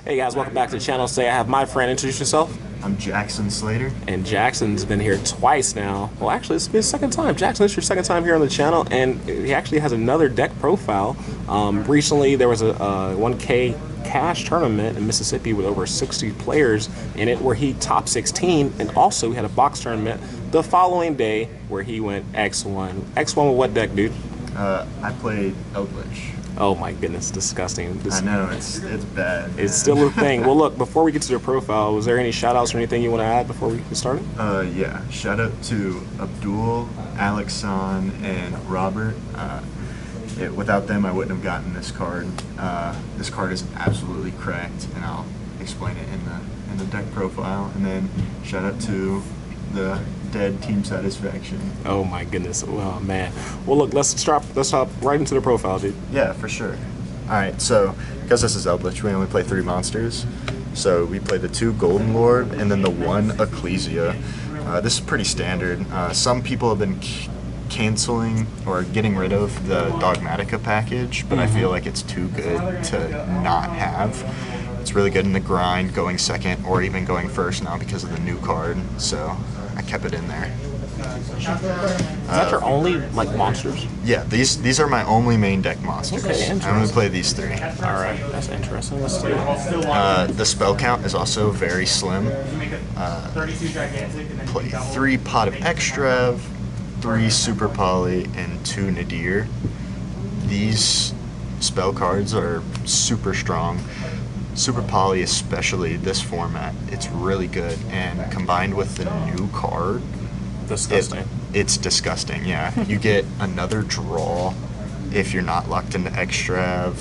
Hey guys, welcome back to the channel. Say I have my friend. Introduce yourself. I'm Jackson Slater. And Jackson's been here twice now. Well, actually, it's been his second time. Jackson, it's your second time here on the channel, and he actually has another deck profile. Recently, there was a 1K cash tournament in Mississippi with over 60 players in it, where he top 16, and also he had a box tournament the following day where he went x-1. X-1 with what deck, dude? I played Eldlich. Oh my goodness, disgusting. I know, it's bad. It's still a thing. Well, look, before we get to your profile, was there any shout-outs or anything you want to add before we get started? Yeah. Shout out to Abdul, Alexan, and Robert. Without them, I wouldn't have gotten this card. This card is absolutely cracked, and I'll explain it in the deck profile. And then shout out to the dead Team Satisfaction. Oh my goodness. Oh man. Well, look, let's hop right into the profile, dude. Yeah, for sure. Alright, so because this is Eldlich, we only play 3 monsters. So we play the 2 Golden Lord and then the 1 Ecclesia. This is pretty standard. Some people have been canceling or getting rid of the Dogmatica package, but I feel like it's too good to not have. It's really good in the grind, going second or even going first now because of the new card, so I kept it in there. Is that your only like monsters? Yeah, these are my only main deck monsters. Okay, I only play these 3. Alright, that's interesting. Let's do it. The spell count is also very slim. Play 3 Pot of Extrav, 3 Super Poly, and 2 Nadir. These spell cards are super strong. Super Poly, especially this format, it's really good, and combined with the new card, Disgusting. it's disgusting. Yeah, you get another draw if you're not locked into Extrav.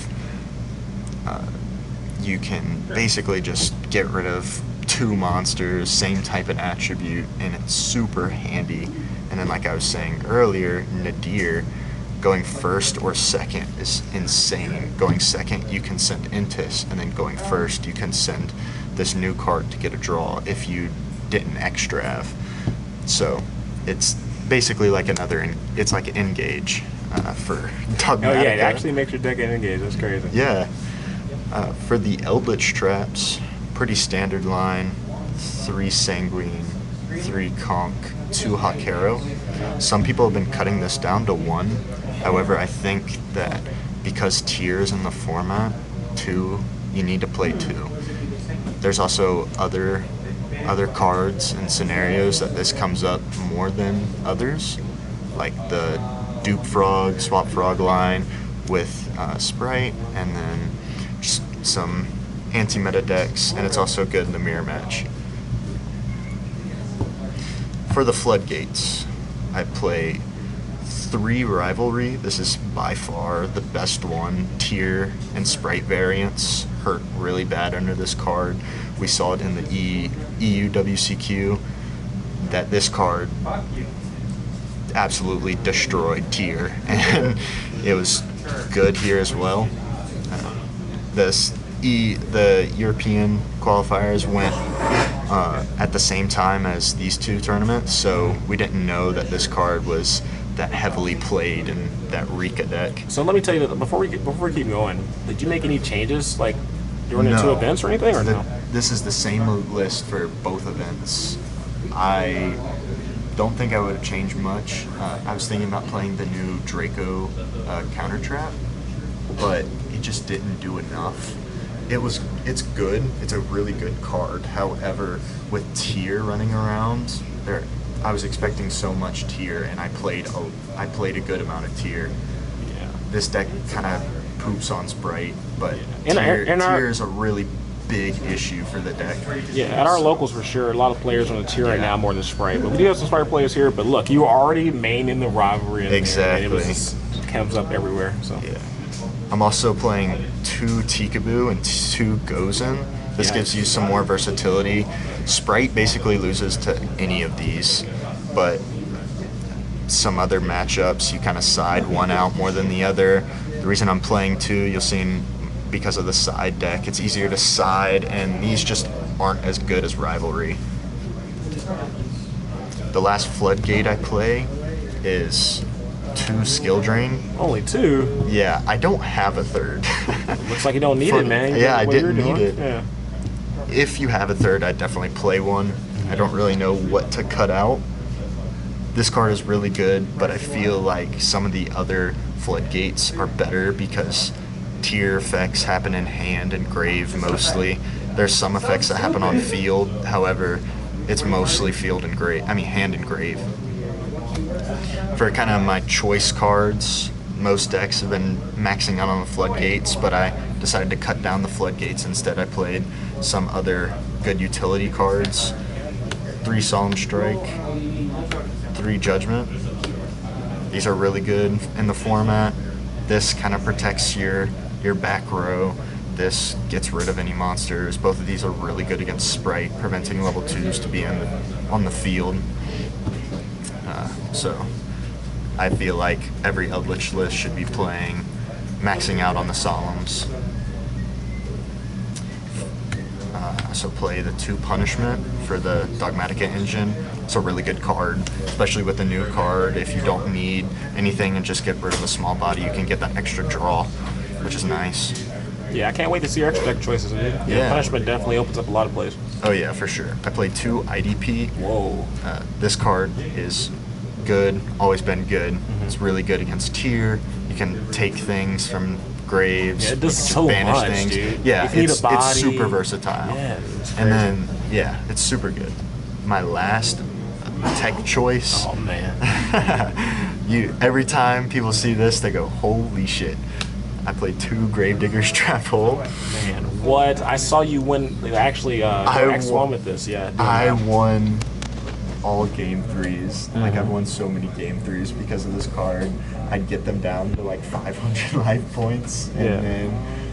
You can basically just get rid of 2 monsters, same type of attribute, and it's super handy. And then, like I was saying earlier, Nadir, going first or second is insane. Going second, you can send Intis, and then going first, you can send this new card to get a draw if you didn't Extrav. So it's basically like it's like an Engage for Dogmatica. Oh yeah, it actually makes your deck engage. That's crazy. Yeah. For the Eldlich traps, pretty standard line: 3 Sanguine, 3 Conk, 2 Hakero. Some people have been cutting this down to 1. However, I think that because tiers in the format, 2, you need to play 2. There's also other cards and scenarios that this comes up more than others, like the Dupe Frog, Swap Frog line with Sprite, and then just some anti-meta decks, and it's also good in the mirror match. For the Floodgates, I play 3 Rivalry. This is by far the best one. Tier and Sprite variants hurt really bad under this card. We saw it in the EU WCQ that this card absolutely destroyed Tier, and it was good here as well. The European qualifiers went at the same time as these 2 tournaments, so we didn't know that this card was that heavily played in that Rika deck. So let me tell you that before we keep going, did you make any changes like during the 2 events or anything, or no? This is the same list for both events. I don't think I would have changed much. I was thinking about playing the new Draco counter trap, but it just didn't do enough. It's good. It's a really good card. However, with Tier running around, I was expecting so much Tier, and I played a good amount of Tier. Yeah. This deck kind of poops on Sprite, but Yeah. Tier is a really big issue for the deck. Yeah, at our locals for sure, a lot of players on the tier right now more than Sprite. But we do have some Sprite players here. But look, you already main in the rivalry. Exactly. It comes up everywhere. So. Yeah. I'm also playing 2 Tikaboo and 2 Gozen. This gives you some more versatility. Sprite basically loses to any of these, but some other matchups, you kind of side one out more than the other. The reason I'm playing 2, you'll see because of the side deck, it's easier to side, and these just aren't as good as Rivalry. The last Floodgate I play is 2 skill drain. Only 2? Yeah, I don't have a third. Looks like you don't need it, man. Yeah, I What you're didn't need doing. it. Yeah. If you have a third, I'd definitely play one. I don't really know what to cut out. This card is really good, but I feel like some of the other floodgates are better because tier effects happen in hand and grave mostly. There's some effects that happen on field, however, it's mostly field and grave. I mean hand and grave. For kind of my choice cards, most decks have been maxing out on the floodgates, but I decided to cut down the floodgates. Instead, I played some other good utility cards. 3 Solemn Strike, 3 Judgment. These are really good in the format. This kind of protects your back row. This gets rid of any monsters. Both of these are really good against Sprite, preventing level 2s to be on the field. So I feel like every Eldlich list should be playing, maxing out on the Solemns. So play the 2 Punishment for the Dogmatica engine. It's a really good card, especially with the new card. If you don't need anything and just get rid of a small body, you can get that extra draw, which is nice. Yeah, I can't wait to see your extra deck choices, dude. Yeah. Punishment definitely opens up a lot of plays. Oh yeah, for sure. I played 2 IDP. Whoa. This card is good, always been good. It's really good against tier. You can take things from graves. Yeah, it does you can so banish much, things. dude. Yeah, If you need a it's body, super versatile. Yeah, it's and crazy. then yeah, it's super good. My last tech choice. Oh man. Every time people see this, they go, "Holy shit!" I played 2 Gravedigger's Trap Hole. Man, what? I saw you win. Actually, X-1 with this. Yeah. I won all game 3s. Like I've won so many game 3s because of this card. I'd get them down to like 500 life points, and then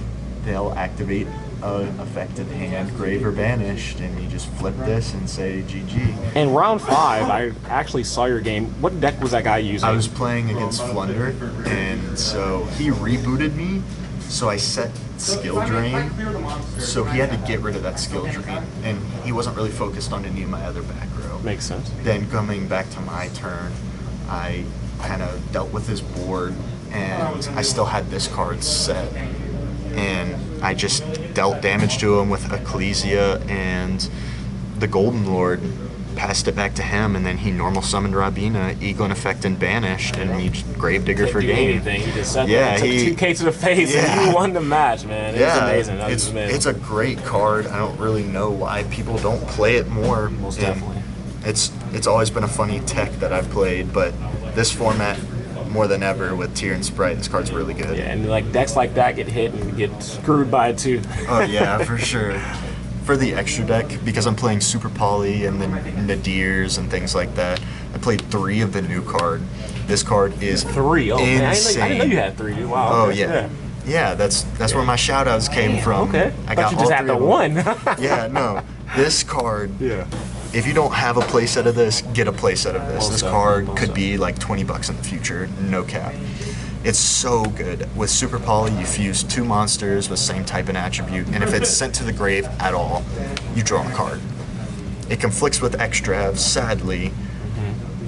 they'll activate an affected hand, grave or banished, and you just flip this and say GG. In round 5, I actually saw your game. What deck was that guy using? I was playing against Flunder, and so he rebooted me, so I set skill drain, so he had to get rid of that skill drain, and he wasn't really focused on any of my other back row. Makes sense. Then coming back to my turn, I kind of dealt with his board, and I still had this card set, and I just dealt damage to him with Ecclesia, and the Golden Lord passed it back to him, and then he normal summoned Rabina, Egon effect, and banished, and he Gravedigger for game. Anything. He just said Yeah, that. He took 2K to the face, and you won the match, man. It was amazing. That was amazing. It's a great card. I don't really know why people don't play it more. Most And definitely. It's always been a funny tech that I've played, but this format, more than ever with Tier and Sprite, this card's really good. Yeah, and like decks like that get hit and get screwed by it too. Oh yeah, for sure. For the extra deck, because I'm playing Super Poly and then Nadirs and things like that, I played 3 of the new card. This card is 3. Oh man, insane. I didn't know you had 3. Dude. Wow. Oh okay. yeah. Yeah, that's where my shoutouts came from. Okay. I Thought you just all had 3 the of them. one. Yeah, no. This card, Yeah. if you don't have a playset of this, get a playset of this. Most This definitely, card most could be like $20 in the future, no cap. It's so good. With Super Poly, you fuse 2 monsters with same type and attribute, and if it's sent to the grave at all, you draw a card. It conflicts with Extrav, sadly.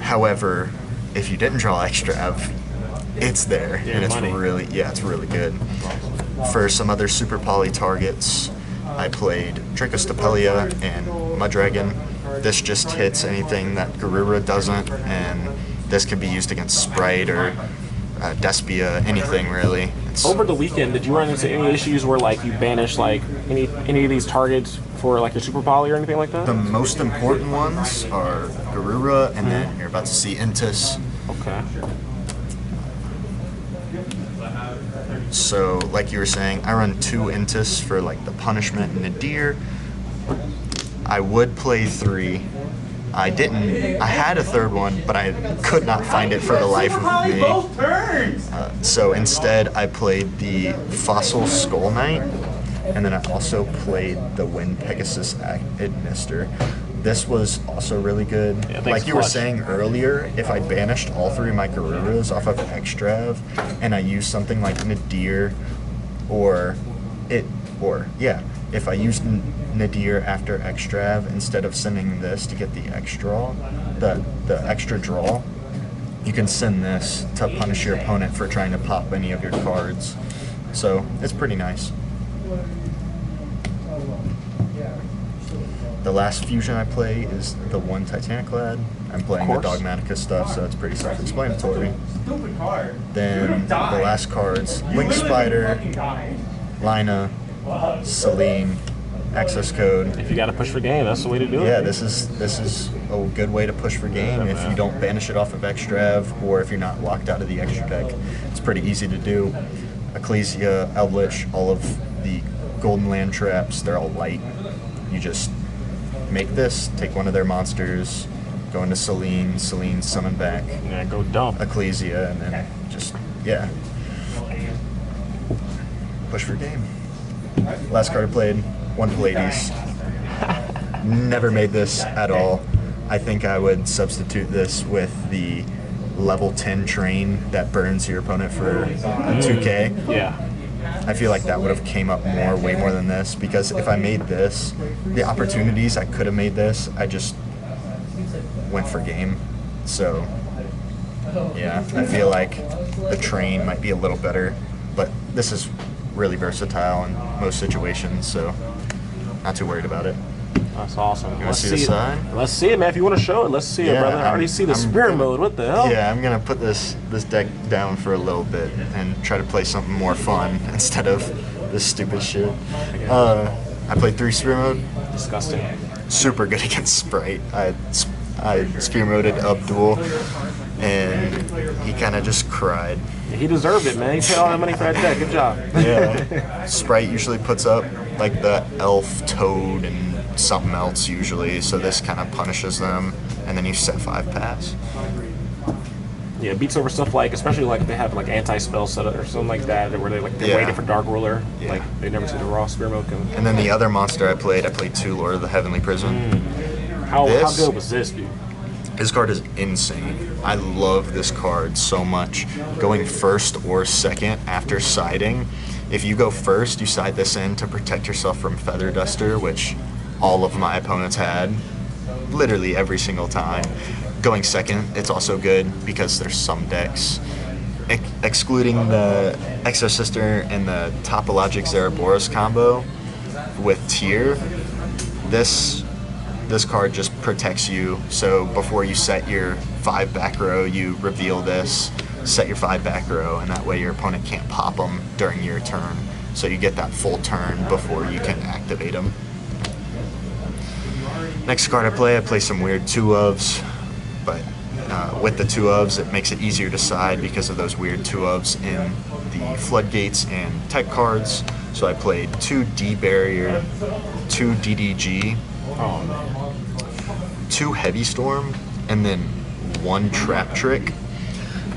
However, if you didn't draw Extrav, it's there, and it's money. it's really good. For some other Super Poly targets, I played Trichostopelia and Mudragon. This just hits anything that Garura doesn't, and this could be used against Sprite or Despia, anything really. Over the weekend, did you run into any issues where like you banished like any of these targets for like your Super Poly or anything like that? The most important ones are Garura, and then you're about to see Intus. Okay. So, like you were saying, I run 2 Intus for like the punishment and Nadir. I would play 3. I didn't. I had a 3rd one, but I could not find it for the life of me. So instead, I played the Fossil Skull Knight, and then I also played the Wind Pegasus Administer. This was also really good. Yeah, like you were clutch. saying earlier, if I banished all 3 of my Garuras off of Extrav, and I used something like Nadir, if I used Nadir after Extrav instead of sending this to get the extra draw, you can send this to punish your opponent for trying to pop any of your cards. So it's pretty nice. The last fusion I play is the one Titaniclad. I'm playing the Dogmatica stuff, so it's pretty self-explanatory. Then the last cards, Link Spider, Lina, Celine, Access Code. If you got to push for game, that's the way to do it. Yeah, this is a good way to push for game if you don't banish it off of Extrav or if you're not locked out of the extra deck. It's pretty easy to do. Ecclesia, Eldlich, all of the Golden Land traps, they're all light. You just make this, take one of their monsters, go into Celine, summon back. Yeah, go dump. Ecclesia, and then just, yeah. Push for game. Last card I played, one Pallades. Never made this at all. I think I would substitute this with the level 10 train that burns your opponent for 2K. Yeah. I feel like that would have came up way more than this, because if I made this, the opportunities I could have made this, I just went for game. So, yeah, I feel like the train might be a little better, but this is really versatile in most situations, so not too worried about it. That's awesome. You want to see the side? Let's see it, man. If you want to show it, let's see it, brother. I already see the spirit mode. What the hell? Yeah, I'm going to put this deck down for a little bit and try to play something more fun instead of this stupid shit. I played 3 Spear Mode. Disgusting. Super good against Sprite. I Spear Moded Abdul, and he kind of just cried. Yeah, he deserved it, man. He paid all that money for that deck. Good job. Yeah. Sprite usually puts up like the elf, toad, and something else usually, so this kind of punishes them, and then you set 5 pass. Yeah, it beats over stuff like, especially like if they have like anti-spell set or something like that, where they're waiting for Dark Ruler. Yeah. Like they never see the raw Spear Mode come. And then the other monster I played 2 Lord of the Heavenly Prison. How good was this, dude? This card is insane. I love this card so much. Going first or second after siding. If you go first, you side this in to protect yourself from Feather Duster, which all of my opponents had, literally every single time. Going second, it's also good because there's some decks, excluding the Exosister and the Topologic Zeraboros combo with Tier, this card just protects you. So before you set your 5 back row, you reveal this, set your 5 back row, and that way your opponent can't pop them during your turn. So you get that full turn before you can activate them. Next card I play some weird 2-ofs, but with the 2-ofs it makes it easier to side because of those weird 2-ofs in the Floodgates and Tech cards. So I played 2 D-Barrier, 2 DDG, 2 Heavy Storm, and then 1 Trap Trick.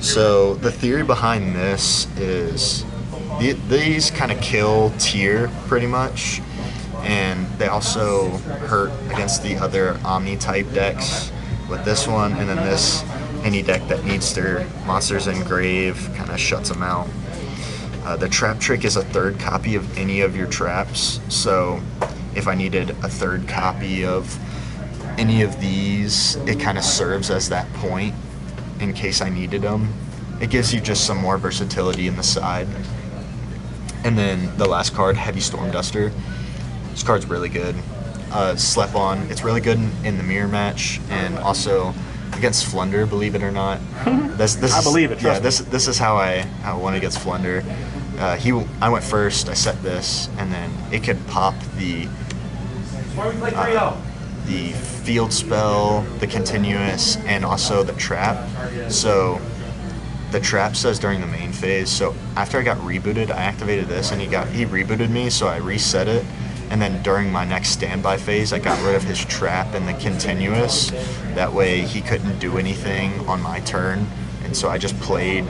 So the theory behind this is these kind of kill Tier pretty much, and they also hurt against the other Omni-type decks with this one, and then this, any deck that needs their monsters in grave kind of shuts them out. The Trap Trick is a 3rd copy of any of your traps, so if I needed a 3rd copy of any of these, it kind of serves as that point in case I needed them. It gives you just some more versatility in the side. And then the last card, Heavy Storm Duster. This card's really good. Slept on. It's really good in the mirror match and also against Flunder, believe it or not. I believe it. Yeah, this is how I won against Flunder. I went first. I set this, and then it could pop the field spell, the continuous, and also the trap. So the trap says during the main phase. So after I got rebooted, I activated this, and he rebooted me, so I reset it. And then during my next standby phase, I got rid of his trap and the continuous. That way he couldn't do anything on my turn. And so I just played,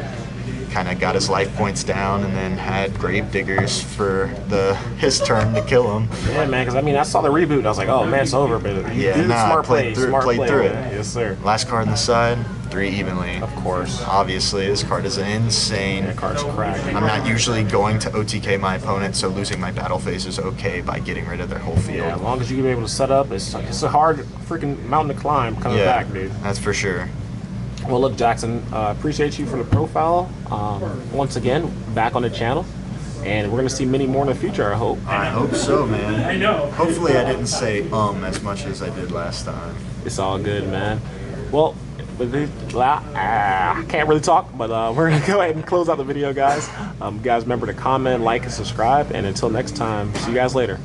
kind of got his life points down, and then had Grave Diggers for his turn to kill him. Yeah, man, because I mean, I saw the reboot, and I was like, oh man, it's over. But you did smart play. Smart play, through it. Man. Yes, sir. Last card on the side, 3 evenly. Of course. Obviously, this card is insane. That card's cracked. I'm not usually going to OTK my opponent, so losing my battle phase is okay by getting rid of their whole field. Yeah, as long as you can be able to set up, it's a hard freaking mountain to climb coming back, dude. That's for sure. Well, look, Jackson, appreciate you for the profile. Once again, back on the channel, and we're gonna see many more in the future, I hope. I hope so, man. I know. Hopefully I didn't say as much as I did last time. It's all good, man. Well, I can't really talk, but we're gonna go ahead and close out the video, guys. Guys, remember to comment, like, and subscribe, and until next time, see you guys later.